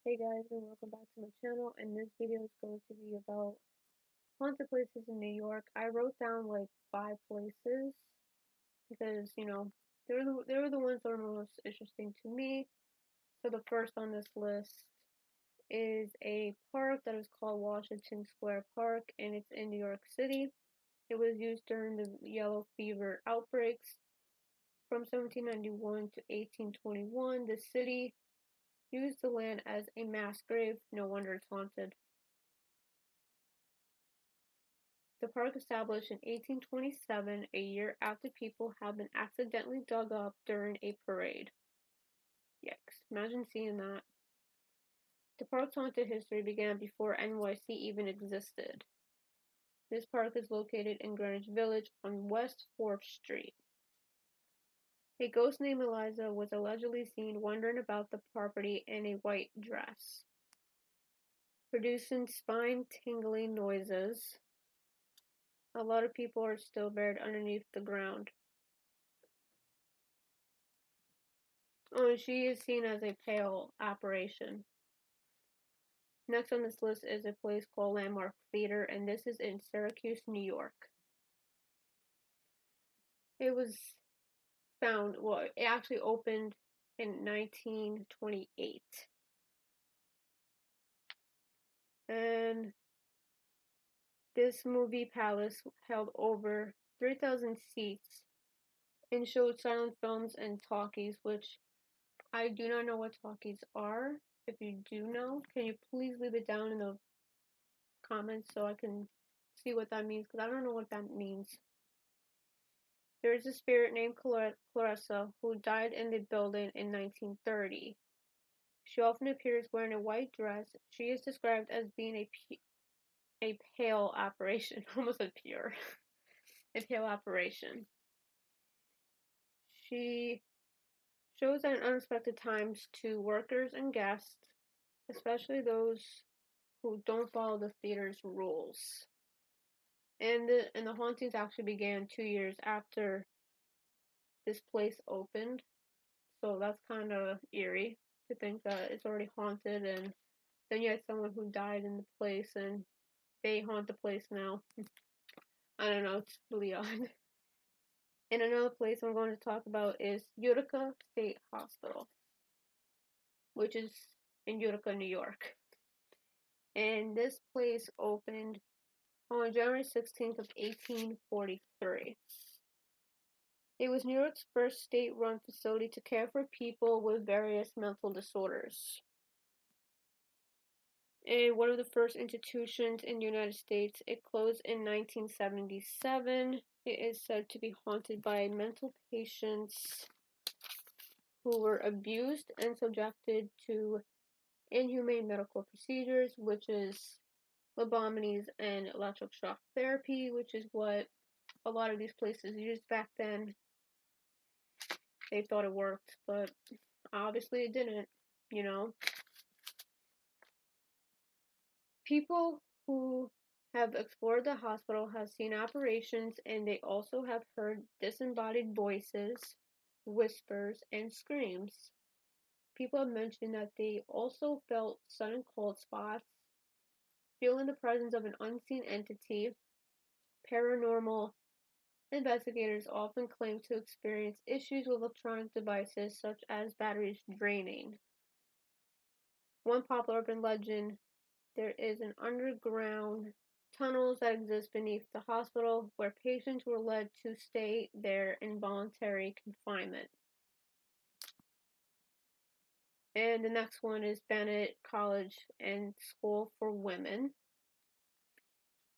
Hey guys, and welcome back to my channel. And this video is going to be about haunted places in New York. I wrote down like 5 places because they were the ones that were most interesting to me. So the first on this list is a park that is called Washington Square Park, and it's in New York City. It was used during the yellow fever outbreaks from 1791 to 1821. The city used the land as a mass grave. No wonder it's haunted. The park established in 1827, a year after people had been accidentally dug up during a parade. Yikes, imagine seeing that. The park's haunted history began before NYC even existed. This park is located in Greenwich Village on West 4th Street. A ghost named Eliza was allegedly seen wandering about the property in a white dress, producing spine-tingling noises. A lot of people are still buried underneath the ground. Oh, she is seen as a pale apparition. Next on this list is a place called Landmark Theater, and this is in Syracuse, New York. It was it actually opened in 1928. And this movie palace held over 3,000 seats and showed silent films and talkies, which I do not know what talkies are. If you do know, can you please leave it down in the comments so I can see what that means, because I don't know what that means. There is a spirit named Clarissa who died in the building in 1930. She often appears wearing a white dress. She is described as being a pale apparition, almost a pure, a pale apparition. She shows at unexpected times to workers and guests, especially those who don't follow the theater's rules. And the hauntings actually began 2 years after this place opened, so that's kind of eerie to think that it's already haunted, and then you had someone who died in the place and they haunt the place now. I don't know, it's really odd. And another place I'm going to talk about is Utica State Hospital, which is in Utica, New York. And this place opened on January 16th of 1843. It was New York's first state-run facility to care for people with various mental disorders, and one of the first institutions in the United States. It closed in 1977. It is said to be haunted by mental patients who were abused and subjected to inhumane medical procedures, which is lobotomies and electric shock therapy, which is what a lot of these places used back then. They thought it worked, but obviously it didn't, you know. People who have explored the hospital have seen apparitions, and they also have heard disembodied voices, whispers, and screams. People have mentioned that they also felt sudden cold spots, feeling the presence of an unseen entity. Paranormal investigators often claim to experience issues with electronic devices such as batteries draining. One popular urban legend: there is an underground tunnels that exist beneath the hospital where patients were led to stay there in voluntary confinement. And the next one is Bennett College and School for Women.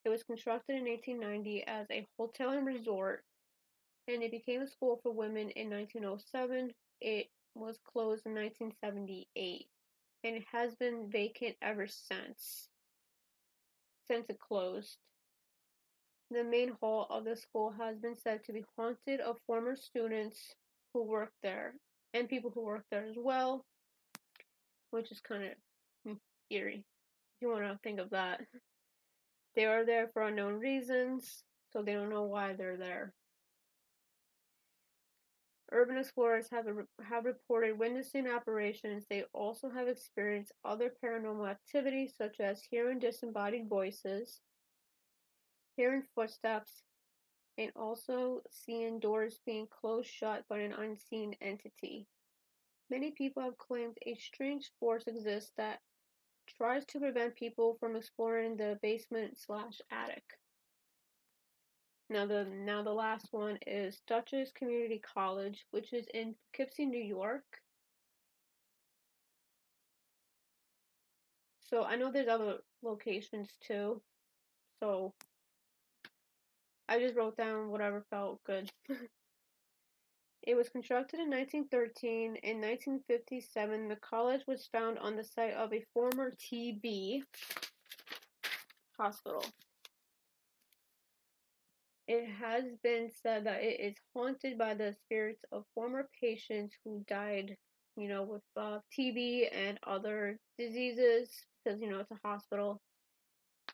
It was constructed in 1890 as a hotel and resort, and it became a school for women in 1907. It was closed in 1978, and it has been vacant ever since it closed. The main hall of the school has been said to be haunted of former students who worked there, and people who work there as well, which is kind of eerie if you want to think of that. They are there for unknown reasons, so they don't know why they're there. urban explorers have reported witnessing apparitions. They also have experienced other paranormal activity, such as hearing disembodied voices, hearing footsteps, and also seeing doors being closed shut by an unseen entity. Many people have claimed a strange force exists that tries to prevent people from exploring the basement/attic. Now the last one is Dutchess Community College, which is in Poughkeepsie, New York. So I know there's other locations too. So I just wrote down whatever felt good. It was constructed in 1913. In 1957, the college was found on the site of a former TB hospital. It has been said that it is haunted by the spirits of former patients who died, with TB and other diseases, because, it's a hospital.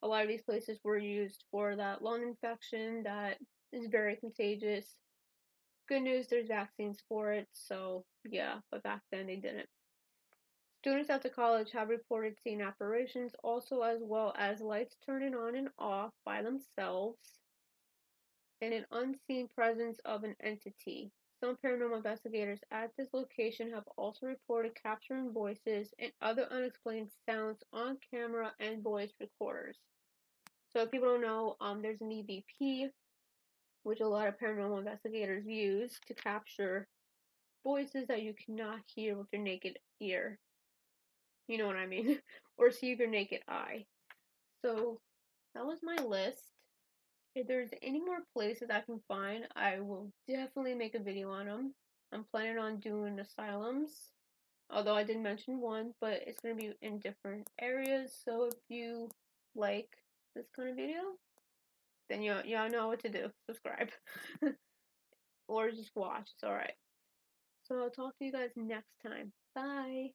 A lot of these places were used for that lung infection that is very contagious. Good news, there's vaccines for it, so yeah, but back then they didn't. Students at the college have reported seeing apparitions also, as well as lights turning on and off by themselves, and an unseen presence of an entity. Some paranormal investigators at this location have also reported capturing voices and other unexplained sounds on camera and voice recorders. So if people don't know, there's an EVP, which a lot of paranormal investigators use to capture voices that you cannot hear with your naked ear. You know what I mean? Or see with your naked eye. So that was my list. If there's any more places I can find, I will definitely make a video on them. I'm planning on doing asylums, although I did mention one, but it's going to be in different areas. So if you like this kind of video, then y'all know what to do. Subscribe. Or just watch. It's alright. So I'll talk to you guys next time. Bye.